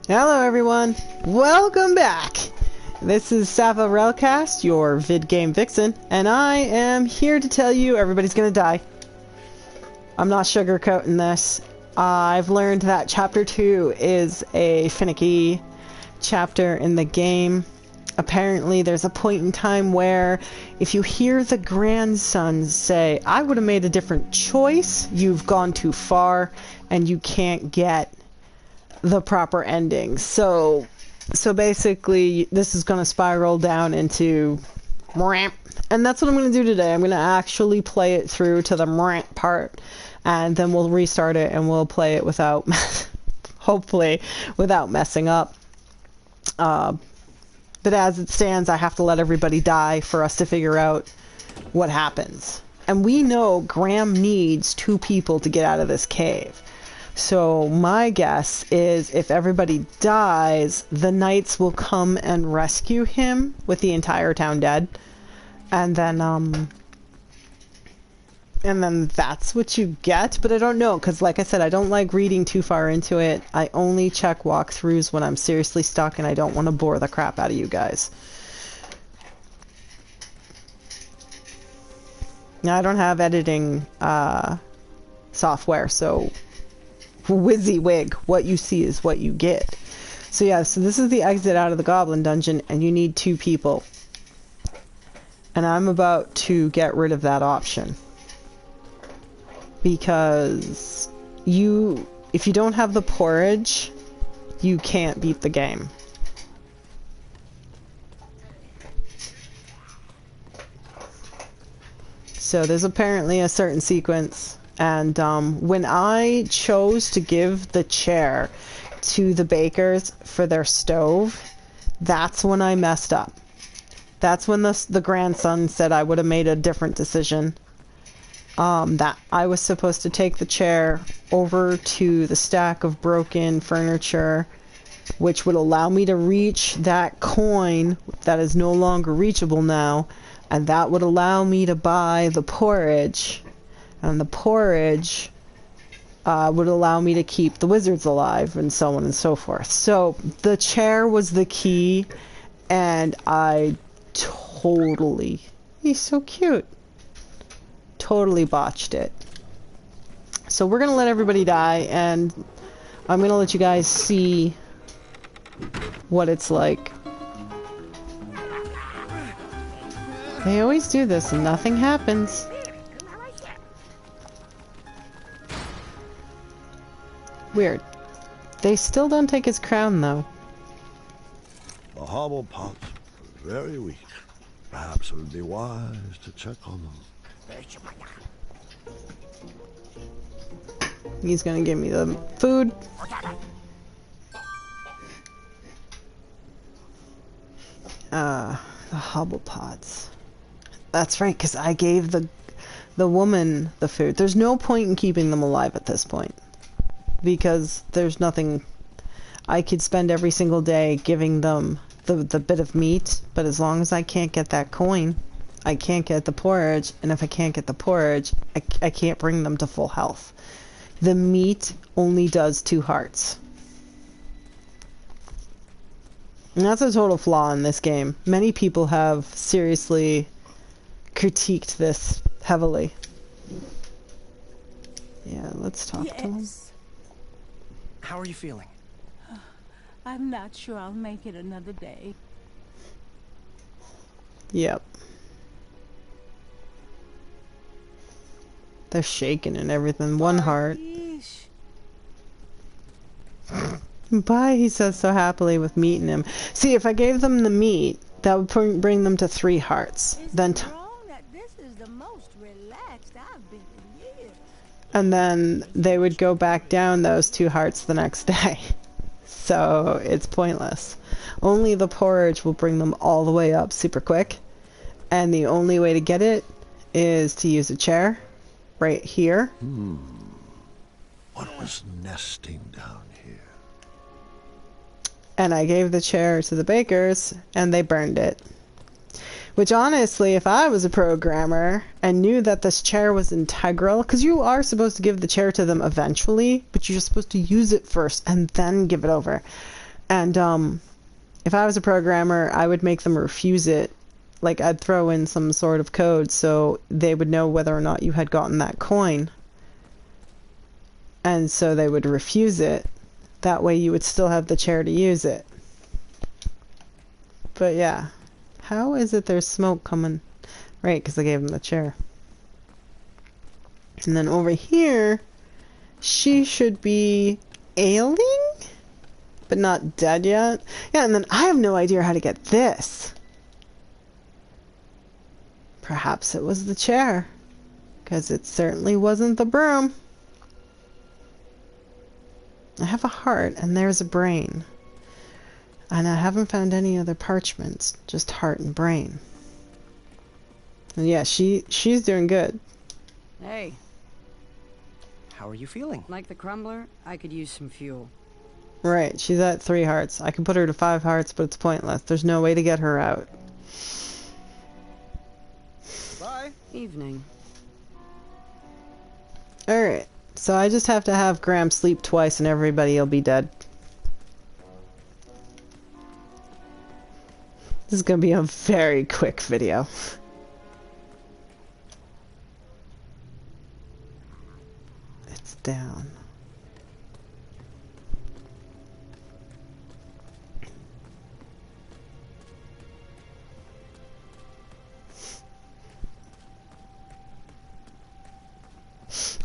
Hello everyone, welcome back! This is Savah Rellcast, your vid game vixen, and I am here to tell you everybody's gonna die. I'm not sugarcoating this. I've learned that Chapter 2 is a finicky chapter in the game. Apparently there's a point in time where if you hear the grandson say, I would have made a different choice, you've gone too far, and you can't get the proper ending. So basically this is going to spiral down into ramp, and that's what I'm going to do today. I'm going to actually play it through to the ramp part, and then we'll restart it and we'll play it without hopefully without messing up. But as it stands, I have to let everybody die for us to figure out what happens. And we know Graham needs 2 people to get out of this cave. So my guess is if everybody dies, the knights will come and rescue him with the entire town dead. And then that's what you get. But I don't know, because like I said, I don't like reading too far into it. I only check walkthroughs when I'm seriously stuck and I don't want to bore the crap out of you guys. Now, I don't have editing software, so WYSIWYG, what you see is what you get. So yeah, so this is the exit out of the goblin dungeon, and you need 2 people. And I'm about to get rid of that option. Because if you don't have the porridge, you can't beat the game. So there's apparently a certain sequence, and when I chose to give the chair to the bakers for their stove, that's when I messed up. That's when the grandson said I would have made a different decision. That I was supposed to take the chair over to the stack of broken furniture, which would allow me to reach that coin that is no longer reachable now, and that would allow me to buy the porridge, and the porridge would allow me to keep the wizards alive, and so on and so forth. So the chair was the key, and I totally... He's so cute. Totally botched it. So we're gonna let everybody die, and I'm gonna let you guys see what it's like. They always do this and nothing happens. Weird. They still don't take his crown though. The hobble pots are very weak. Perhaps it would be wise to check on them. He's gonna give me the food. The hobble pots. That's right, because I gave the woman the food. There's no point in keeping them alive at this point, because there's nothing. I could spend every single day giving them the bit of meat, but as long as I can't get that coin, I can't get the porridge, and if I can't get the porridge, I can't bring them to full health. The meat only does 2 hearts. And that's a total flaw in this game. Many people have seriously critiqued this heavily. Yeah, let's talk to him. How are you feeling? I'm not sure I'll make it another day. Yep. They're shaking and everything. 1 heart. Bye, he says so happily with meat in him. See, if I gave them the meat, that would bring them to 3 hearts. Then This is the most relaxed I've been in years. And then they would go back down those 2 hearts the next day. So it's pointless. Only the porridge will bring them all the way up super quick. And the only way to get it is to use a chair right here. What was nesting down here? And I gave the chair to the bakers, and they burned it. Which honestly, if I was a programmer and knew that this chair was integral, because you are supposed to give the chair to them eventually, but you're supposed to use it first and then give it over. And if I was a programmer, I would make them refuse it. Like, I'd throw in some sort of code so they would know whether or not you had gotten that coin. And so they would refuse it. That way you would still have the chair to use it. But yeah. How is it there's smoke coming? Right, because I gave him the chair. And then over here, she should be ailing? But not dead yet. Yeah, and then I have no idea how to get this. Perhaps it was the chair. Because it certainly wasn't the broom. I have a heart, and there's a brain. And I haven't found any other parchments. Just heart and brain. And yeah, she's doing good. Hey, How are you feeling? like the crumbler? I could use some fuel. Right, she's at 3 hearts. I can put her to 5 hearts, but it's pointless. There's no way to get her out. Bye. Evening. Alright, so I just have to have Graham sleep twice and everybody will be dead. This is gonna be a very quick video. It's down.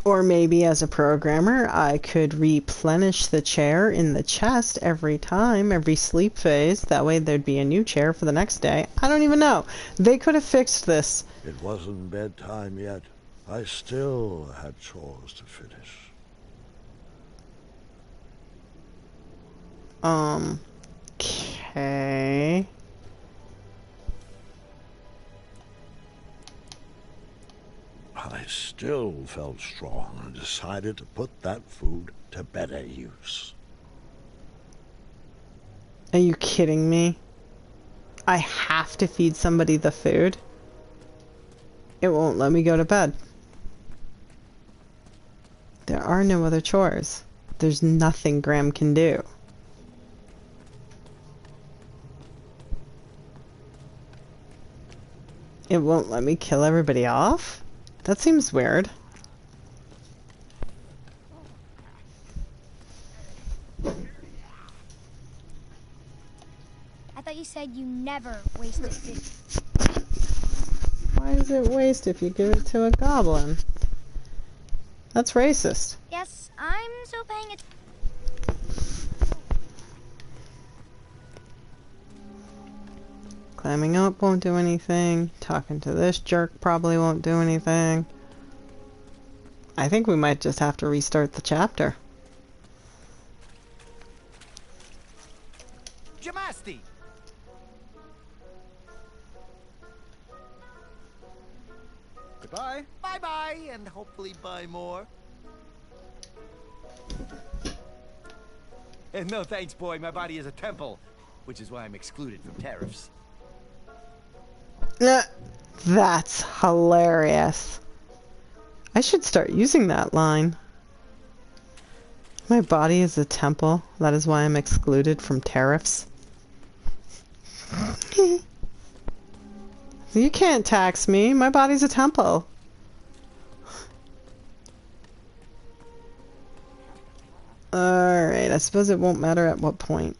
Or maybe as a programmer, I could replenish the chair in the chest every time, every sleep phase. That way there'd be a new chair for the next day. I don't even know. They could have fixed this. It wasn't bedtime yet. I still had chores to finish. Okay. I still felt strong and decided to put that food to better use. Are you kidding me? I have to feed somebody the food? It won't let me go to bed. There are no other chores. There's nothing Graham can do. It won't let me kill everybody off? That seems weird. I thought you said you never wasted food. Why is it waste if you give it to a goblin? That's racist. Yes, I'm still paying it. Climbing up won't do anything. Talking to this jerk probably won't do anything. I think we might just have to restart the chapter. Jamasti! Goodbye. Bye-bye, and hopefully buy more. And no thanks, boy. My body is a temple, which is why I'm excluded from tariffs. That's hilarious. I should start using that line. My body is a temple. That is why I'm excluded from tariffs. You can't tax me. My body's a temple. Alright, I suppose it won't matter at what point.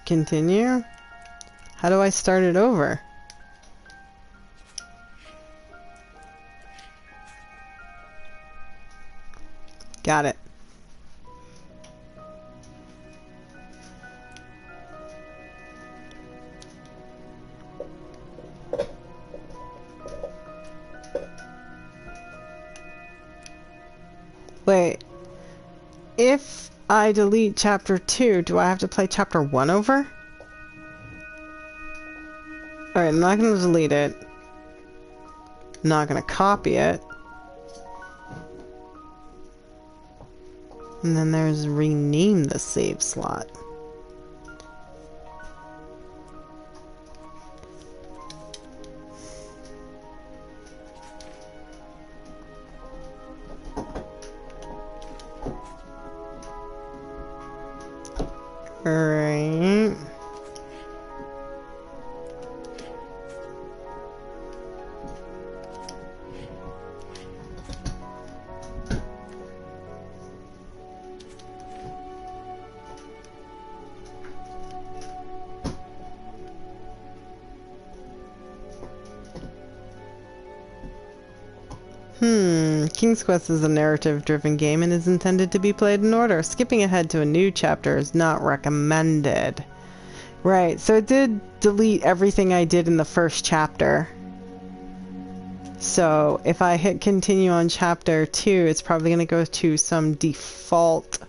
Continue? How do I start it over? Got it. Wait. If I delete chapter 2, do I have to play chapter 1 over? Alright, I'm not gonna delete it. I'm not gonna copy it. And then there's rename the save slot. Alright. King's Quest is a narrative-driven game and is intended to be played in order. Skipping ahead to a new chapter is not recommended. Right, so it did delete everything I did in the first chapter. So if I hit continue on chapter 2, it's probably going to go to some default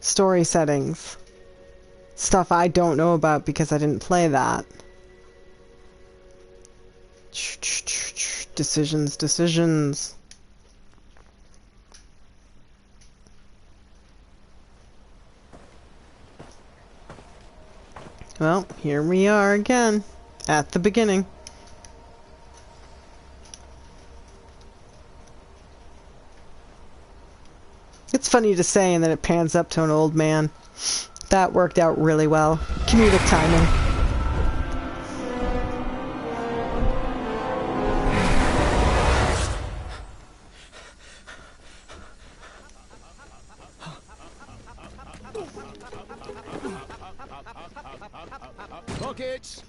story settings. Stuff I don't know about because I didn't play that. Decisions. Well, here we are again, at the beginning. It's funny to say, and then it pans up to an old man. That worked out really well. Comedic timing. Pockets,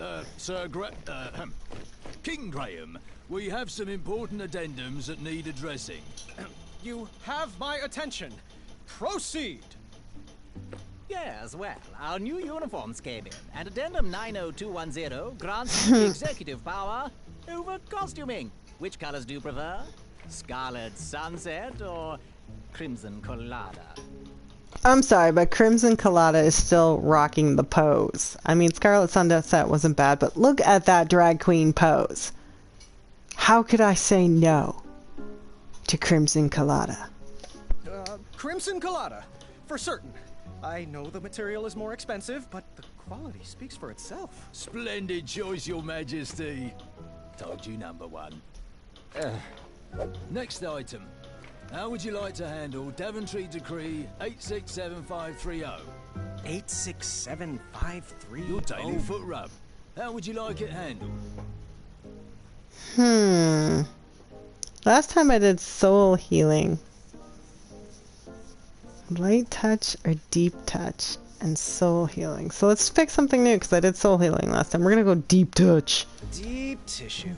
King Graham, we have some important addendums that need addressing. You have my attention. Proceed. Yes, well, our new uniforms came in, and Addendum 90210 grants you the executive power over costuming. Which colors do you prefer? Scarlet Sunset or Crimson Colada? I'm sorry, but Crimson Colada is still rocking the pose. I mean, Scarlet Sunset wasn't bad, but look at that drag queen pose. How could I say no to Crimson Colada? Crimson Colada, for certain. I know the material is more expensive, but the quality speaks for itself. Splendid choice, Your Majesty. Told you, number one. Next item. How would you like to handle Daventry Decree 867530? 867530? Your daily foot rub. How would you like it handled? Last time I did soul healing. Light touch or deep touch and soul healing. So let's pick something new because I did soul healing last time. We're gonna go deep touch. Deep tissue.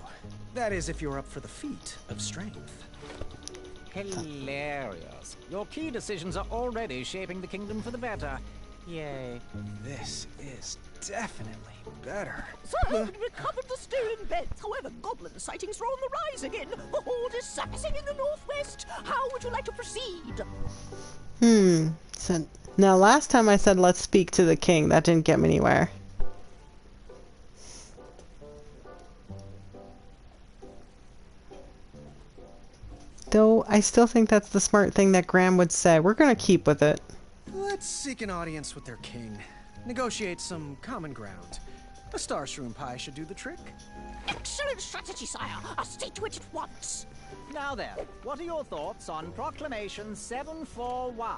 That is if you're up for the feat of strength. Hilarious. Your key decisions are already shaping the kingdom for the better. Yay. This is definitely better. Sir Hogan recovered the stolen beds. However, goblin sightings are on the rise again. The horde is surfacing in the northwest. How would you like to proceed? So, now last time I said let's speak to the king. That didn't get me anywhere. Though I still think that's the smart thing that Graham would say. We're gonna keep with it. Let's seek an audience with their king. Negotiate some common ground. A star shroom pie should do the trick. Excellent strategy, sire. I'll see to it at once. Now then, what are your thoughts on Proclamation 741?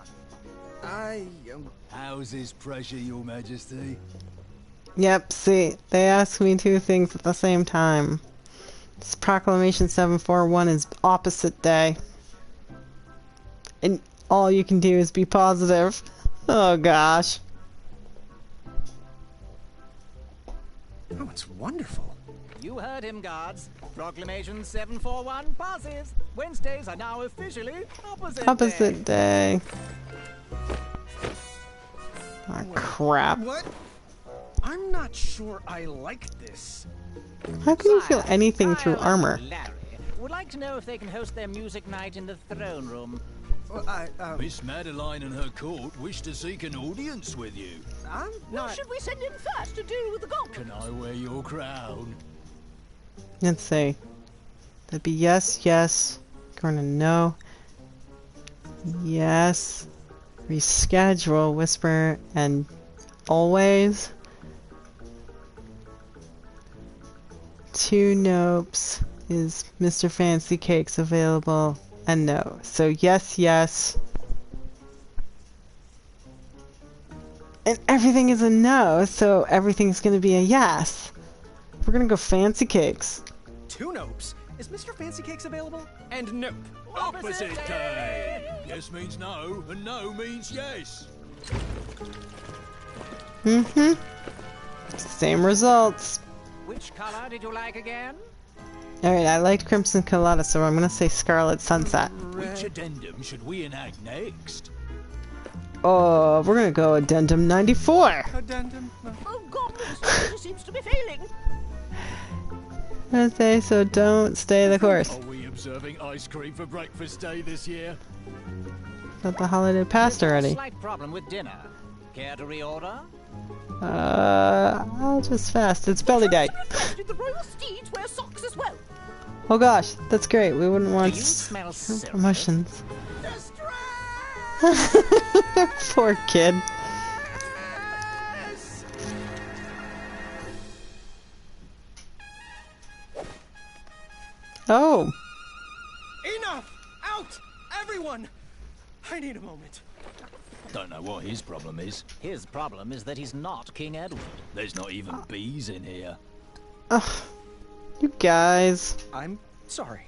How's this pressure, Your Majesty? Yep, see, they asked me two things at the same time. This Proclamation 741 is opposite day. And all you can do is be positive. Oh gosh. Oh, it's wonderful. You heard him, guards. Proclamation 741 passes. Wednesdays are now officially opposite day. Oh, crap. What? I'm not sure I like this. How can you feel anything through armor? Larry would like to know if they can host their music night in the throne room. Miss Madeline and her court wish to seek an audience with you. I'm Who not... should we send in first to deal with the goblins? Can I wear your crown? Let's see. That'd be yes, yes. Gonna no. Yes. Reschedule, whisper, and always. 2 nopes. Is Mr. Fancy Cakes available? And no. So yes, yes. And everything is a no, so everything's gonna be a yes. We're gonna go Fancy Cakes. 2 nopes. Is Mr. Fancy Cakes available? And nope. Opposite day! Yes means no, and no means yes. Same results. Which color did you like again? Alright, I liked Crimson Colada, so I'm gonna say Scarlet Sunset. Which addendum should we enact next? Oh, we're gonna go Addendum 94. Addendum? Oh, goblin strategy seems to be failing. Okay, so don't stay the course. Are we observing ice cream for breakfast day this year? Thought the holiday passed already. Slight problem with dinner. Care to reorder? I'll just fast. It's belly day. Did the royal steeds wear socks as well? Oh gosh, that's great. We wouldn't want Do you smell silk? promotions. Poor kid. Oh. Enough! Out! Everyone! I need a moment. Don't know what his problem is. His problem is that he's not King Edward. There's not even bees in here. Ugh. You guys. I'm sorry.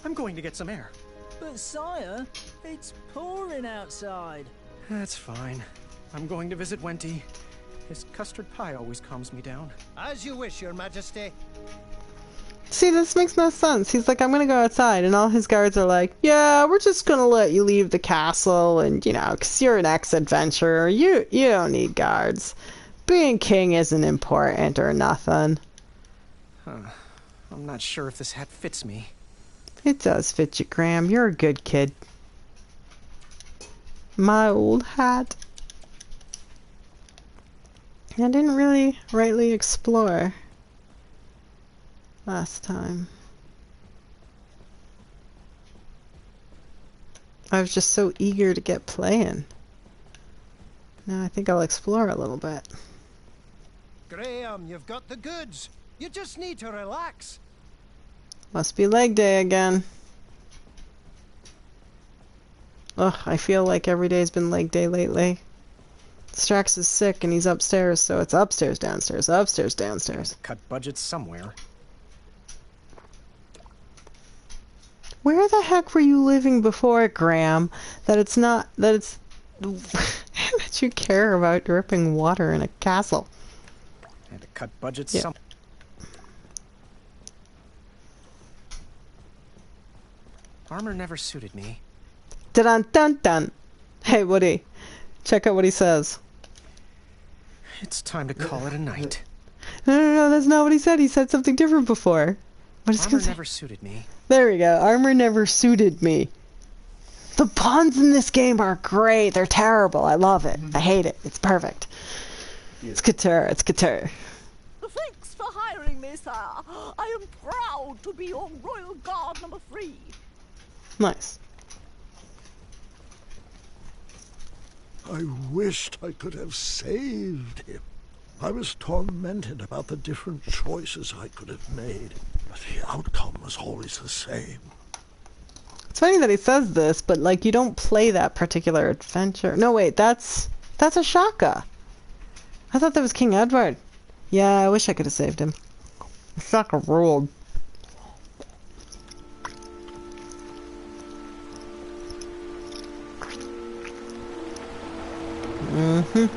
I'm going to get some air. But sire, it's pouring outside. That's fine. I'm going to visit Wenty. His custard pie always calms me down. As you wish, Your Majesty. See, this makes no sense. He's like, I'm gonna go outside, and all his guards are like, yeah, we're just gonna let you leave the castle, and, you know, 'cause you're an ex-adventurer, you don't need guards. Being king isn't important or nothing. Huh. I'm not sure if this hat fits me. It does fit you, Graham. You're a good kid. My old hat. I didn't really rightly explore last time. I was just so eager to get playing. Now I think I'll explore a little bit. Graham, you've got the goods. You just need to relax. Must be leg day again. Ugh, I feel like every day's been leg day lately. Strax is sick and he's upstairs, so it's upstairs, downstairs, upstairs, downstairs. Cut budgets somewhere. Where the heck were you living before, Graham? That you care about dripping water in a castle. Had to cut budgets Yeah. some. Armor never suited me. Dun dun dun. Hey, Woody, check out what he says. It's time to call it a night. No, that's not what he said. He said something different before. What is he Armor gonna say? never suited me. There we go. Armor never suited me. The puns in this game are great. They're terrible. I love it. I hate it. It's perfect. It's couture. It's couture. Thanks for hiring me, sir. I am proud to be your royal guard number 3. Nice. I wished I could have saved him. I was tormented about the different choices I could have made, but the outcome was always the same. It's funny that he says this, but like you don't play that particular adventure. No, wait, that's a Shaka. I thought that was King Edward. Yeah, I wish I could have saved him. Shaka ruled. Mm-hmm.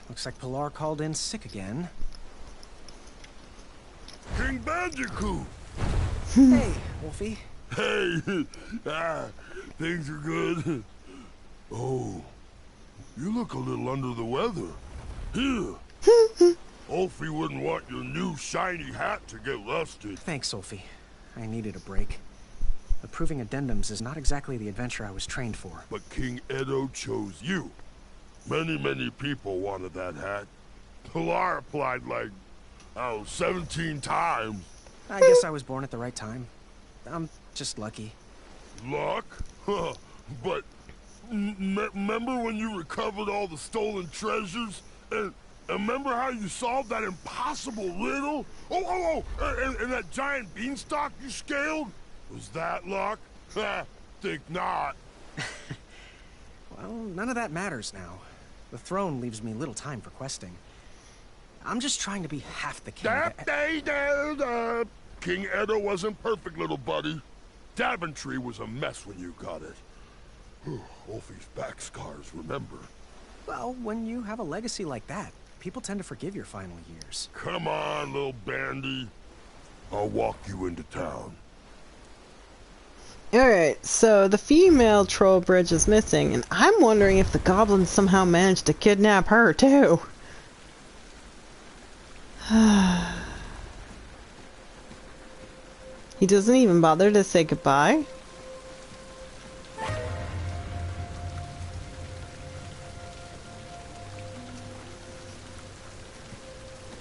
Looks like Pilar called in sick again. King Ben! Bandicoot! Hey, Wolfie. Hey, things are good. Oh, you look a little under the weather. Here. Wolfie wouldn't want your new shiny hat to get rusted. Thanks, Sophie. I needed a break. Approving addendums is not exactly the adventure I was trained for. But King Edo chose you. Many people wanted that hat. Pilar applied like, 17 times. I guess I was born at the right time. I'm just lucky. Luck? But remember when you recovered all the stolen treasures? And remember how you solved that impossible riddle? And that giant beanstalk you scaled? Was that luck? Think not. Well, none of that matters now. The throne leaves me little time for questing. I'm just trying to be half the king. King Edo wasn't perfect, little buddy. Daventry was a mess when you got it. Wolfie's back scars, remember? Well, when you have a legacy like that, people tend to forgive your final years. Come on, little bandy. I'll walk you into town. Alright, so the female troll bridge is missing, and I'm wondering if the goblins somehow managed to kidnap her, too. He doesn't even bother to say goodbye.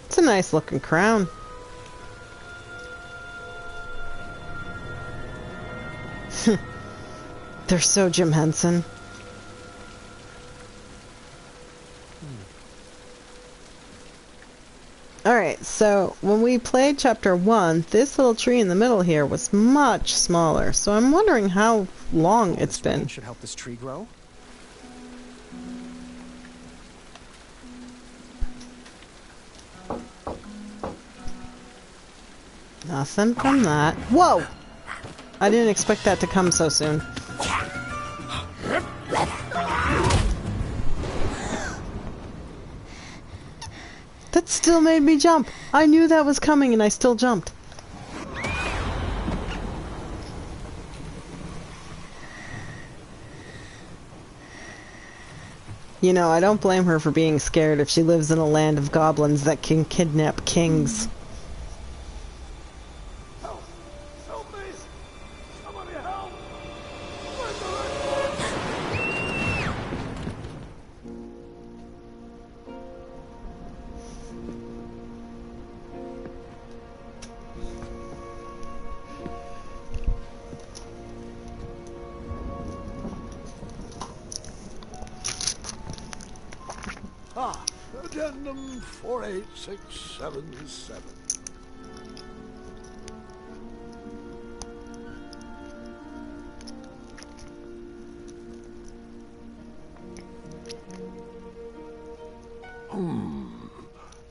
It's a nice looking crown. They're so Jim Henson. Alright, so when we played chapter 1, this little tree in the middle here was much smaller, so I'm wondering how long it's been. Should help this tree grow. Nothing from that. Whoa! I didn't expect that to come so soon. That still made me jump. I knew that was coming and I still jumped. You know, I don't blame her for being scared if she lives in a land of goblins that can kidnap kings. Addendum 48677.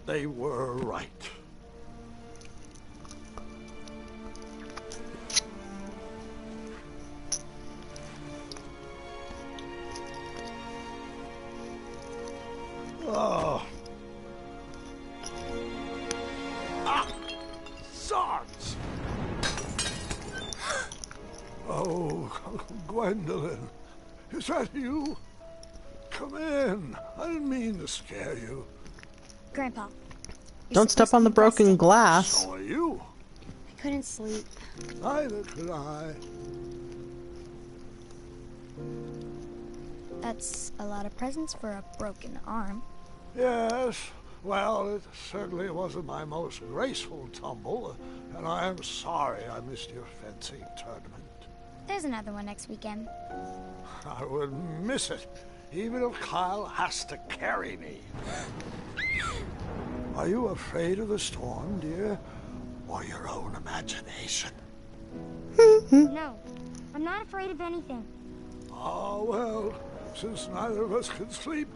They were right. Oh. Zods! Oh, Gwendolyn, is that you? Come in. I didn't mean to scare you. Grandpa. Don't step on the broken glass. So are you. I couldn't sleep. Neither could I. That's a lot of presents for a broken arm. Yes, well, it certainly wasn't my most graceful tumble, and I am sorry I missed your fencing tournament. There's another one next weekend. I wouldn't miss it, even if Kyle has to carry me. Are you afraid of the storm, dear? Or your own imagination? No, I'm not afraid of anything. Ah, well, since neither of us can sleep,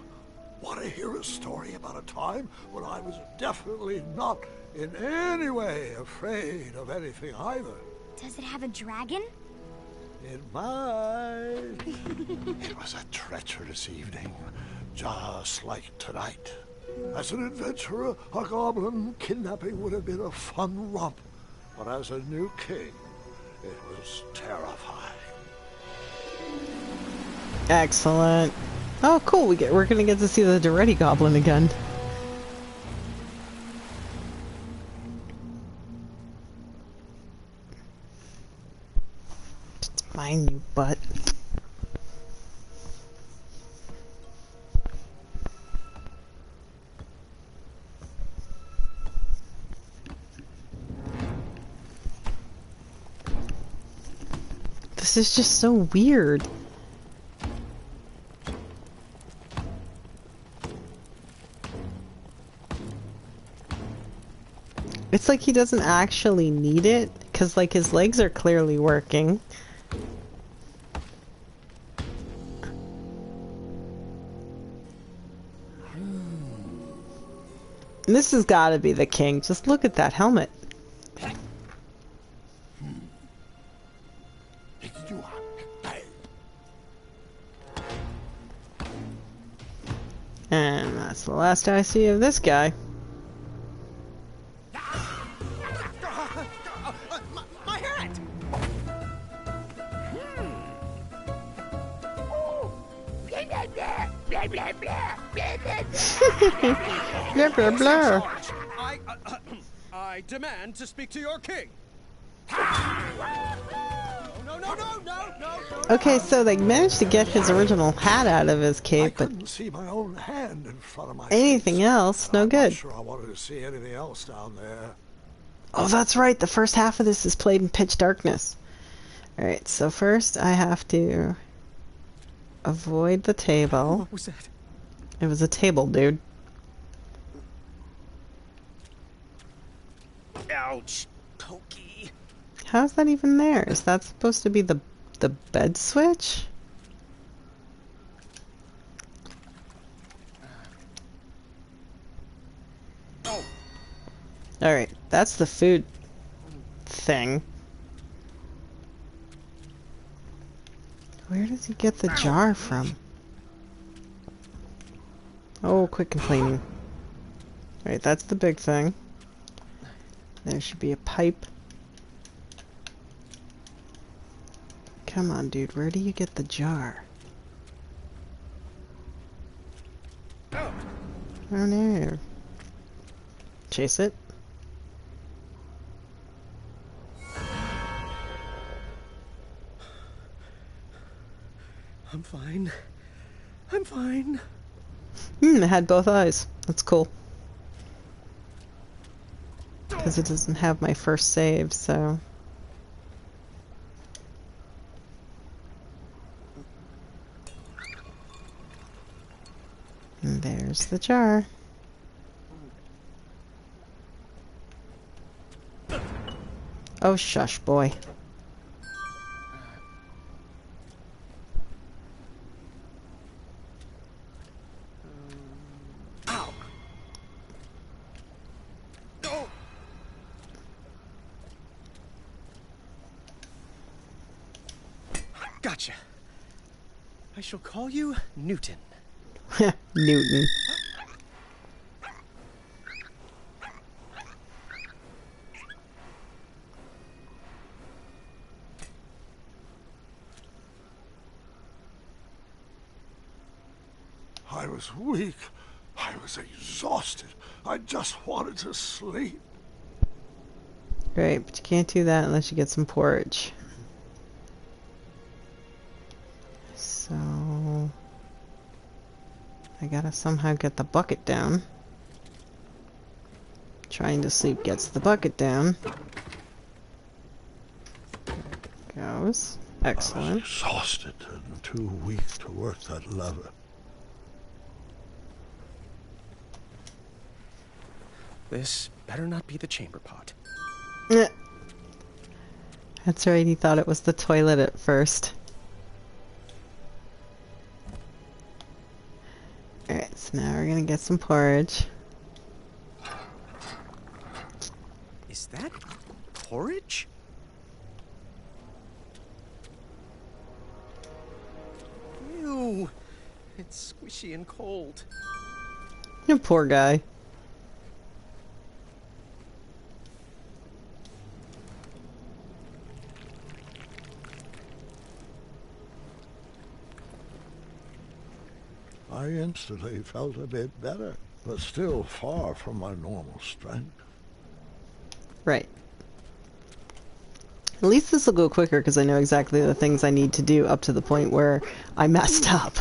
want to hear a story about a time when I was definitely not in any way afraid of anything either? Does it have a dragon? It might. It was a treacherous evening, just like tonight. As an adventurer, a goblin kidnapping would have been a fun romp. but as a new king, it was terrifying. Excellent. Oh, cool. We're gonna get to see the Duretti Goblin again. It's mine, you butt. This is just so weird. It's like he doesn't actually need it, because like his legs are clearly working. And this has got to be the king. Just look at that helmet. And that's the last I see of this guy. My hat! Blah, blah, blah. I demand to speak to your king. No. Okay, so they managed to get his original hat out of his I cape, but couldn't see my own hand in front of my anything face. else, no I'm good. not sure I wanted to see anything else down there. Oh, that's right. The first half of this is played in pitch darkness. Alright, so first I have to avoid the table. What was that? It was a table, dude. Ouch. Pokey. How's that even there? Is that supposed to be the bed switch? Oh. Alright, that's the food thing. Where does he get the jar from? Oh, quit complaining. Alright, that's the big thing. There should be a pipe. Come on, dude. Where do you get the jar? Oh no. Chase it. I'm fine. I'm fine. It had both eyes. That's cool. Because it doesn't have my first save, so... And there's the jar. Oh, shush, boy. Ow. Oh. Gotcha. I shall call you Newton. Newton. I was weak. I was exhausted. I just wanted to sleep. Great, but you can't do that unless you get some porridge. So... I gotta somehow get the bucket down. Trying to sleep gets the bucket down. There it goes. I was Excellent. exhausted and too weak to work that lever. This better not be the chamber pot. Eh. That's right, he thought it was the toilet at first. Alright, so now we're gonna get some porridge. Is that porridge? Ew. It's squishy and cold. You poor guy. I instantly felt a bit better, but still far from my normal strength. Right. At least this will go quicker because I know exactly the things I need to do up to the point where I messed up.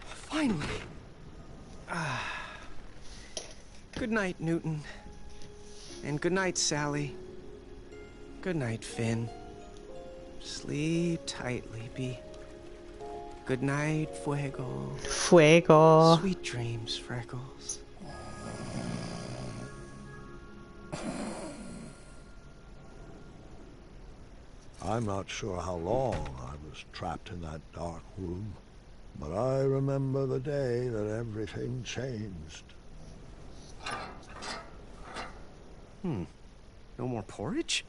Finally. Good night, Newton. And good night, Sally. Good night, Finn. Sleep tight, Leapy. Good night, Fuego. Fuego. Sweet dreams, Freckles. I'm not sure how long I was trapped in that dark room, but I remember the day that everything changed. No more porridge?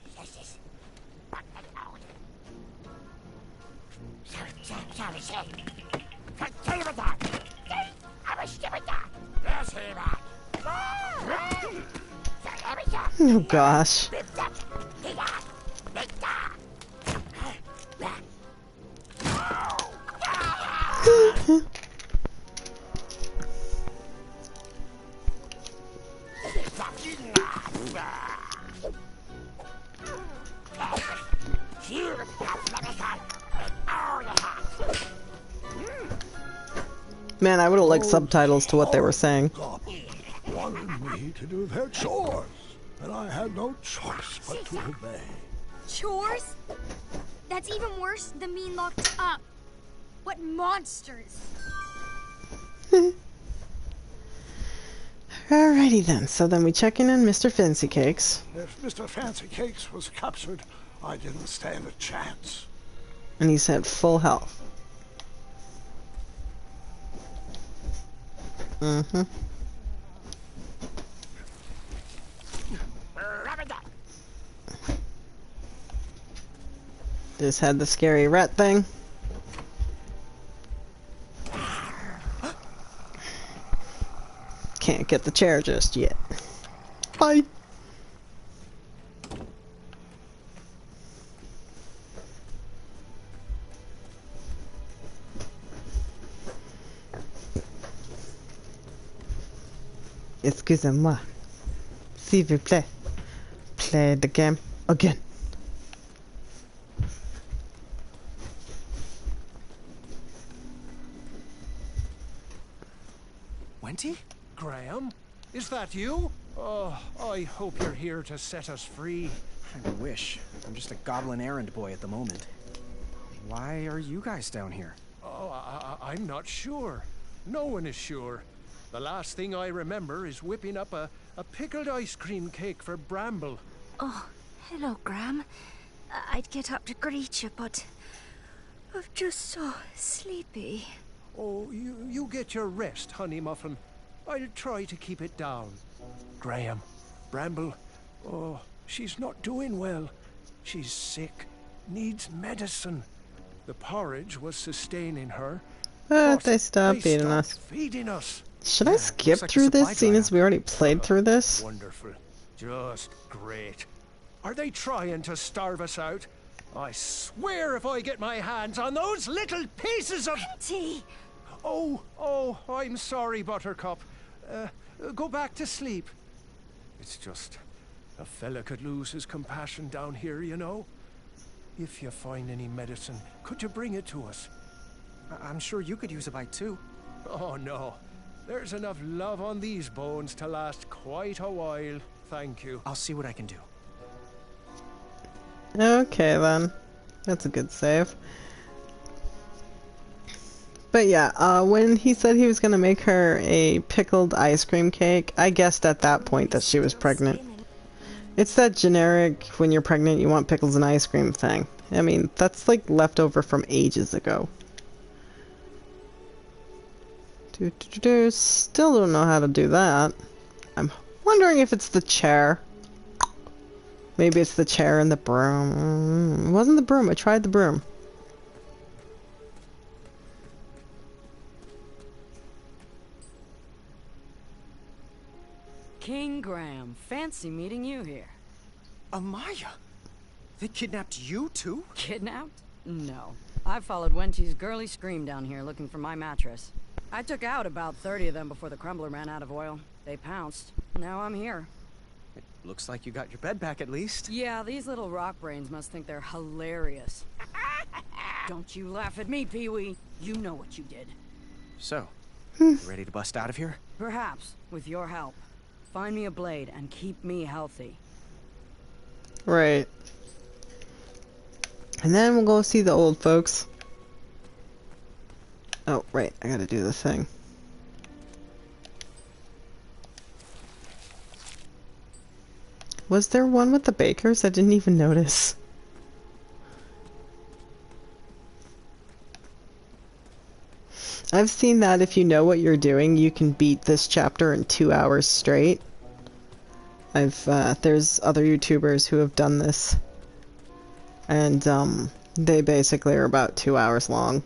Oh gosh. Man, I would have liked subtitles to what they were saying. Goblins wanted me to do their chores, and I had no choice but to obey. Chores? That's even worse than being locked up. What monsters! Alrighty then, so then we check in on Mr. Fancy Cakes. If Mr. Fancy Cakes was captured, I didn't stand a chance. And he's at full health. Mm-hmm. This had the scary rat thing. Can't get the chair just yet. Bye. Excusez-moi. S'il vous plaît. Play the game again. Wenty? Graham? Is that you? Oh, I hope you're here to set us free. I wish. I'm just a goblin errand boy at the moment. Why are you guys down here? Oh, I'm not sure. No one is sure. The last thing I remember is whipping up a pickled ice cream cake for Bramble. Oh, hello, Graham. I'd get up to greet you, but I'm just so sleepy. Oh, you get your rest, Honey Muffin. I'll try to keep it down. Graham, Bramble, oh, she's not doing well. She's sick, needs medicine. The porridge was sustaining her. But they stopped feeding us. Feeding us. Should I skip through this, seeing as we already played through this? Wonderful. Just great. Are they trying to starve us out? I swear if I get my hands on those little pieces of... Tea! Oh, I'm sorry, Buttercup. Go back to sleep. It's just... a fella could lose his compassion down here, you know. If you find any medicine, could you bring it to us? I'm sure you could use a bite too. Oh, no. There's enough love on these bones to last quite a while. Thank you. I'll see what I can do. Okay then. That's a good save. But yeah, when he said he was gonna make her a pickled ice cream cake, I guessed at that point that she was pregnant. It's that generic, when you're pregnant you want pickles and ice cream thing. I mean, that's like leftover from ages ago. Still don't know how to do that. I'm wondering if it's the chair. Maybe it's the chair and the broom. It wasn't the broom. I tried the broom. King Graham, fancy meeting you here. Amaya? They kidnapped you too? Kidnapped? No. I followed Wenty's girly scream down here looking for my mattress. I took out about 30 of them before the crumbler ran out of oil. They pounced. Now I'm here. It looks like you got your bed back at least. Yeah, these little rock brains must think they're hilarious. Don't you laugh at me, Pee-wee. You know what you did. So, you ready to bust out of here? Perhaps, with your help. Find me a blade and keep me healthy. Right. And then we'll go see the old folks. Oh, right. I gotta do the thing. Was there one with the bakers? I didn't even notice. I've seen that if you know what you're doing, you can beat this chapter in 2 hours straight. There's other YouTubers who have done this. And, they basically are about 2 hours long.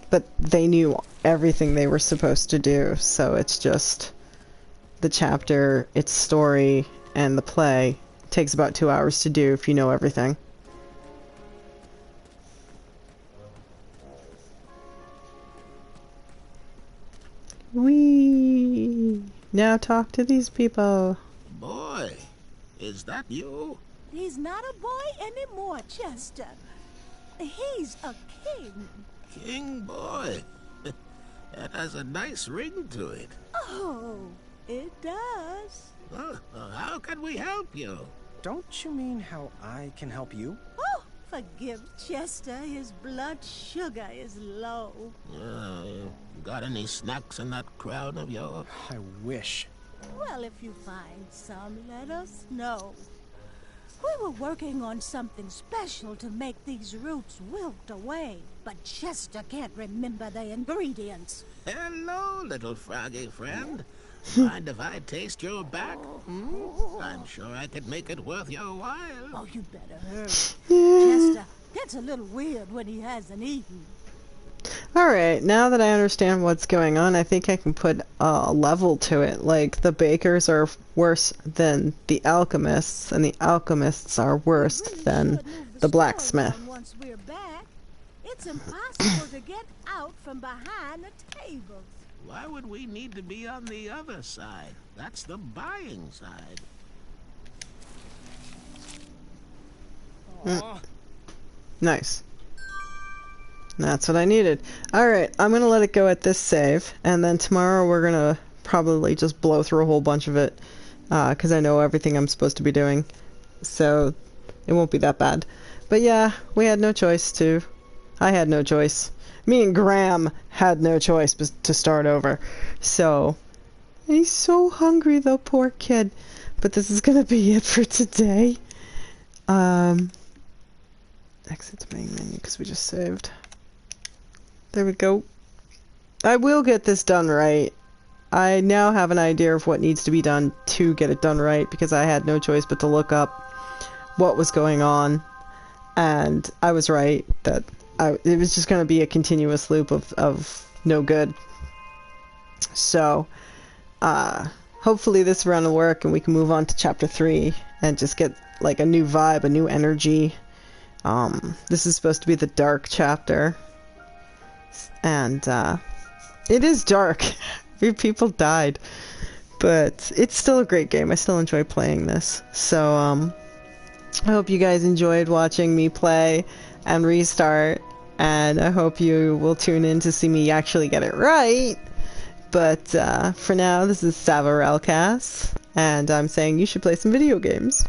But they knew everything they were supposed to do, so it's just the chapter, its story, and the play takes about 2 hours to do if you know everything. Whee! Now talk to these people. Boy, is that you? He's not a boy anymore, Chester. He's a king. King boy. That has a nice ring to it. Oh, it does. How can we help you? Don't you mean how I can help you? Oh, forgive Chester. His blood sugar is low. Got any snacks in that crown of yours? I wish. Well, if you find some, let us know. We were working on something special to make these roots wilt away, but Chester can't remember the ingredients. Hello, little froggy friend. Mind if I taste your back? I'm sure I could make it worth your while. Oh, you better hurry. Chester gets a little weird when he hasn't eaten. Alright, now that I understand what's going on, I think I can put a level to it. Like, the bakers are worse than the alchemists, and the alchemists are worse than the blacksmith. Once we're back, it's impossible to get out from behind the tables. Why would we need to be on the other side? That's the buying side. Nice. That's what I needed. Alright, I'm gonna let it go at this save, and then tomorrow we're gonna probably just blow through a whole bunch of it, because I know everything I'm supposed to be doing, so it won't be that bad. But yeah, we had no choice to... I had no choice. Me and Graham had no choice but to start over. So, he's so hungry though, poor kid. But this is gonna be it for today. Exit to main menu, because we just saved. There we go. I will get this done right. I now have an idea of what needs to be done to get it done right, because I had no choice but to look up what was going on. And I was right that it was just going to be a continuous loop of no good. So, hopefully this run will work and we can move on to chapter 3 and just get like a new vibe, a new energy. This is supposed to be the dark chapter. And, it is dark. People died. But it's still a great game. I still enjoy playing this. So, I hope you guys enjoyed watching me play and restart. And I hope you will tune in to see me actually get it right. But, for now, this is Savah Rellcast. And I'm saying you should play some video games.